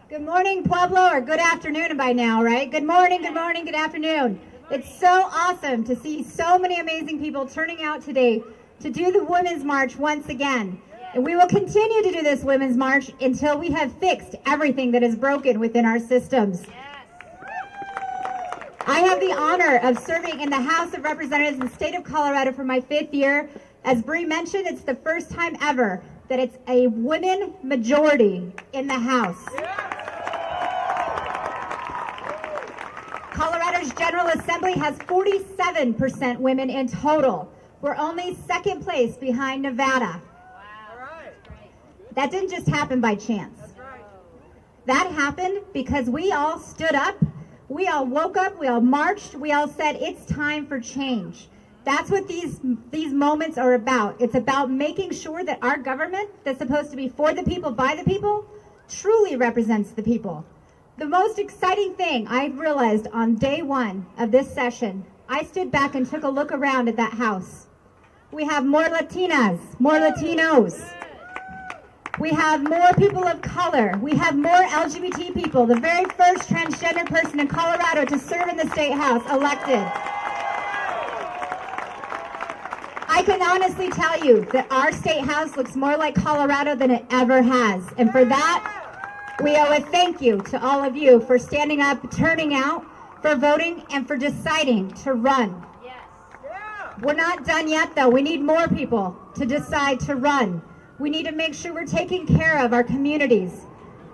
Good morning, Pueblo, or good afternoon by now, right? Good morning, good afternoon. It's so awesome to see so many amazing people turning out today to do the Women's March once again. And we will continue to do this Women's March until we have fixed everything that is broken within our systems. I have the honor of serving in the House of Representatives in the state of Colorado for my 5th year. As Bree mentioned, it's the first time ever that it's a women majority in the House. Colorado's General Assembly has 47% women in total. We're only second place behind Nevada. That didn't just happen by chance. That happened because we all stood up, we all woke up, we all marched, we all said it's time for change. That's what these moments are about. It's about making sure that our government, that's supposed to be for the people, by the people, truly represents the people. The most exciting thing I've realized on day one of this session, I stood back and took a look around at that house. We have more Latinas, more Latinos. We have more people of color. We have more LGBT people. The very first transgender person in Colorado to serve in the State House elected. I can honestly tell you that our State House looks more like Colorado than it ever has. And for that, we owe a thank you to all of you for standing up, turning out, for voting, and for deciding to run. Yes. We're not done yet, though. We need more people to decide to run. We need to make sure we're taking care of our communities.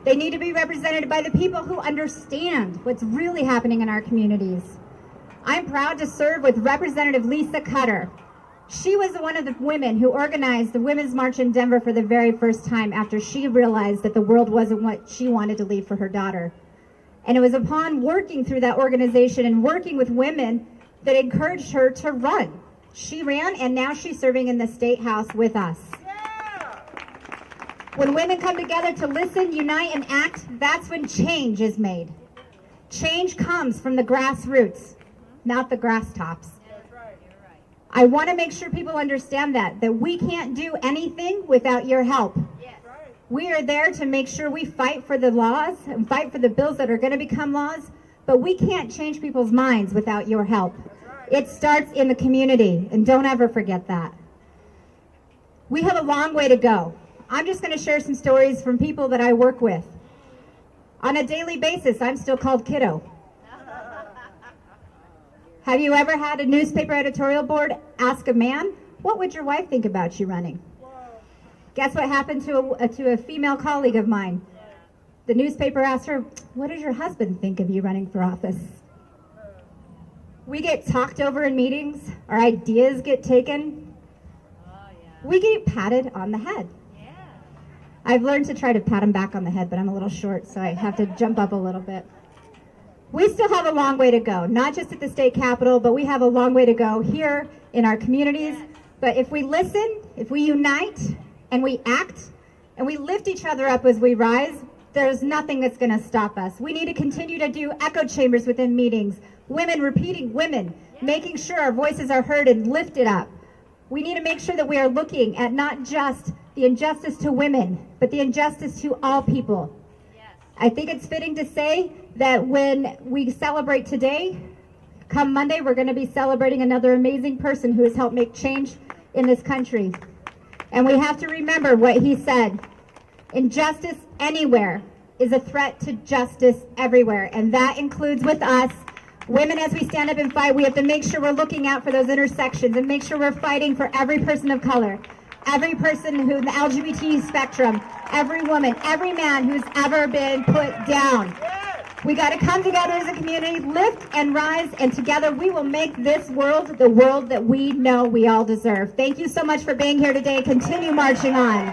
They need to be represented by the people who understand what's really happening in our communities. I'm proud to serve with Representative Lisa Cutter. She was one of the women who organized the Women's March in Denver for the very first time after she realized that the world wasn't what she wanted to leave for her daughter. And it was upon working through that organization and working with women that encouraged her to run. She ran, and now she's serving in the State House with us. Yeah. When women come together to listen, unite, and act, that's when change is made. Change comes from the grassroots, not the grass tops. I want to make sure people understand that we can't do anything without your help. Yes. We are there to make sure we fight for the laws and fight for the bills that are going to become laws, but we can't change people's minds without your help. It starts in the community, and don't ever forget that. We have a long way to go. I'm just going to share some stories from people that I work with. On a daily basis, I'm still called kiddo. Have you ever had a newspaper editorial board ask a man, what would your wife think about you running? Guess what happened to a female colleague of mine? The newspaper asked her, what does your husband think of you running for office? We get talked over in meetings. Our ideas get taken. We get patted on the head. I've learned to try to pat him back on the head, but I'm a little short, so I have to jump up a little bit. We still have a long way to go, not just at the state capitol, but we have a long way to go here in our communities. But if we listen, if we unite, and we act, and we lift each other up as we rise, there's nothing that's going to stop us. We need to continue to do echo chambers within meetings, women repeating women, making sure our voices are heard and lifted up. We need to make sure that we are looking at not just the injustice to women, but the injustice to all people. I think it's fitting to say that when we celebrate today, come Monday, we're going to be celebrating another amazing person who has helped make change in this country. And we have to remember what he said. Injustice anywhere is a threat to justice everywhere. And that includes with us. Women, as we stand up and fight, we have to make sure we're looking out for those intersections and make sure we're fighting for every person of color, every person who in the LGBT spectrum, every woman, every man who's ever been put down. We got to come together as a community, lift and rise, and together we will make this world the world that we know we all deserve. Thank you so much for being here today. Continue marching on.